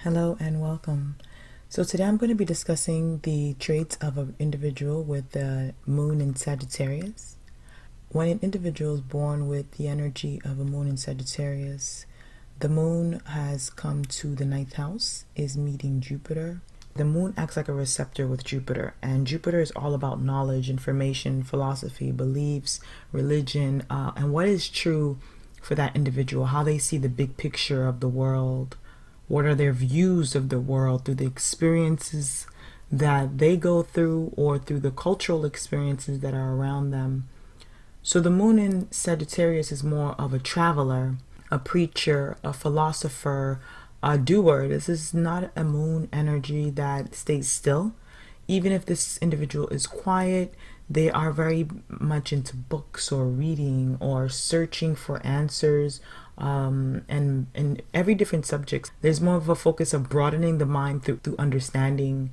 Hello and welcome. So today I'm going to be discussing the traits of an individual with the moon in Sagittarius. When an individual is born with the energy of a moon in Sagittarius, the moon has come to the ninth house, is meeting Jupiter. The moon acts like a receptor with Jupiter, and Jupiter is all about knowledge, information, philosophy, beliefs, religion, and what is true for that individual, how they see the big picture of the world. What are their views of the world through the experiences that they go through or through the cultural experiences that are around them? So the moon in Sagittarius is more of a traveler, a preacher, a philosopher, a doer. This is not a moon energy that stays still. Even if this individual is quiet, they are very much into books or reading or searching for answers, and every different subjects. There's more of a focus of broadening the mind through understanding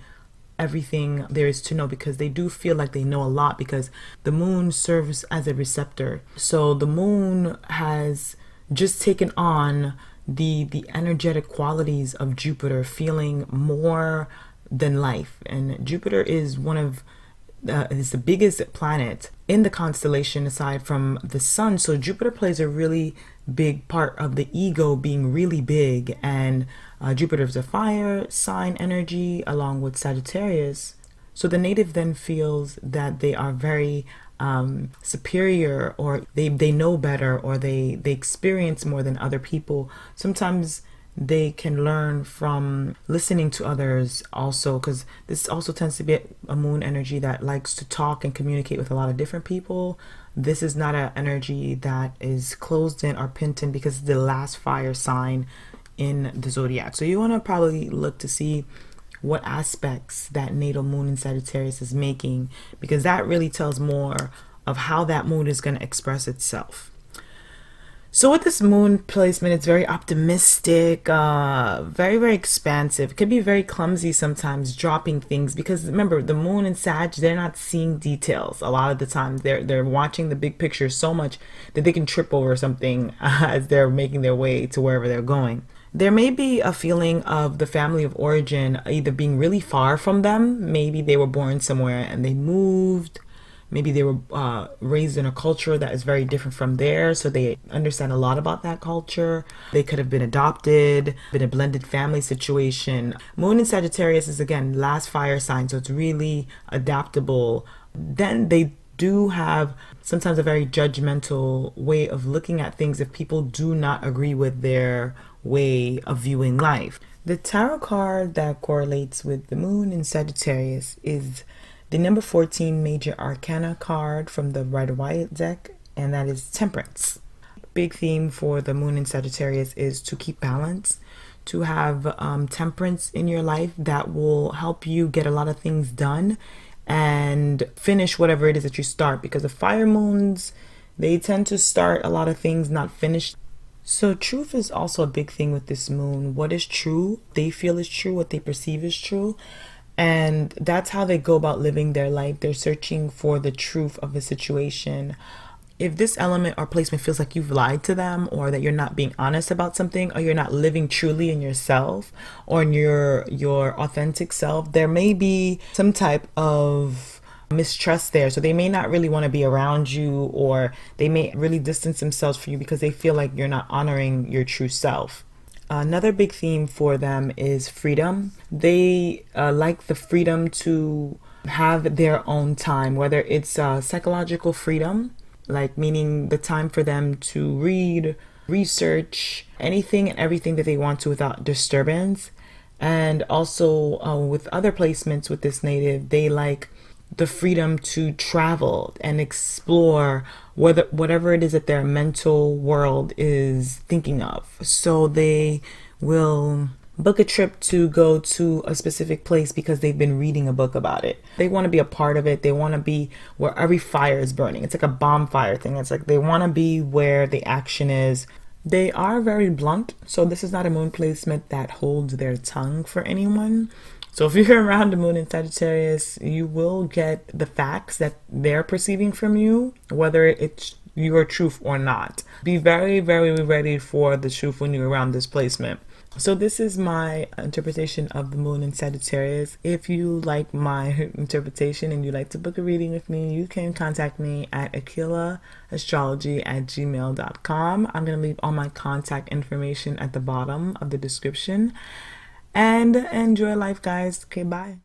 everything there is to know, because they do feel like they know a lot, because the moon serves as a receptor. So the moon has just taken on the energetic qualities of Jupiter, feeling more than life. And Jupiter is one of is the biggest planet in the constellation aside from the sun. So Jupiter plays a really big part of the ego being really big, and Jupiter is a fire sign energy along with Sagittarius. So the native then feels that they are very superior, or they know better, or they experience more than other people. Sometimes they can learn from listening to others also, because this also tends to be a moon energy that likes to talk and communicate with a lot of different people. This is not an energy that is closed in or pinned in, because it's the last fire sign in the zodiac. So you want to probably look to see what aspects that natal moon in Sagittarius is making, because that really tells more of how that moon is going to express itself. So with this moon placement, it's very optimistic, very, very expansive. It can be very clumsy sometimes, dropping things, because remember, the moon and Sag, they're not seeing details. A lot of the time, they're watching the big picture so much that they can trip over something as they're making their way to wherever they're going. There may be a feeling of the family of origin either being really far from them. Maybe they were born somewhere and they moved. Maybe they were raised in a culture that is very different from theirs, so they understand a lot about that culture. They could have been adopted, been a blended family situation. Moon in Sagittarius is, again, last fire sign, so it's really adaptable. Then they do have sometimes a very judgmental way of looking at things if people do not agree with their way of viewing life. The tarot card that correlates with the moon in Sagittarius is the number 14 major arcana card from the Rider-Waite deck, and that is Temperance. Big theme for the moon in Sagittarius is to keep balance, to have temperance in your life that will help you get a lot of things done and finish whatever it is that you start, because the fire moons, they tend to start a lot of things, not finish. So truth is also a big thing with this moon. What is true, they feel is true, what they perceive is true. And that's how they go about living their life. They're searching for the truth of a situation. If this element or placement feels like you've lied to them, or that you're not being honest about something, or you're not living truly in yourself or in your authentic self, there may be some type of mistrust there. So they may not really want to be around you, or they may really distance themselves from you because they feel like you're not honoring your true self. Another big theme for them is freedom. They like the freedom to have their own time, whether it's psychological freedom, like meaning the time for them to read, research, anything and everything that they want to without disturbance. And also with other placements with this native, they like the freedom to travel and explore whatever it is that their mental world is thinking of. So they will book a trip to go to a specific place because they've been reading a book about it. They want to be a part of it. They want to be where every fire is burning. It's like a bonfire thing. It's like they want to be where the action is. They are very blunt, so this is not a moon placement that holds their tongue for anyone. So if you're around the moon in Sagittarius, you will get the facts that they're perceiving from you, whether it's your truth or not. Be very, very ready for the truth when you're around this placement. So this is my interpretation of the moon in Sagittarius. If you like my interpretation and you'd like to book a reading with me, you can contact me at aquilaastrology@gmail.com. I'm going to leave all my contact information at the bottom of the description. And enjoy life, guys. Okay, bye.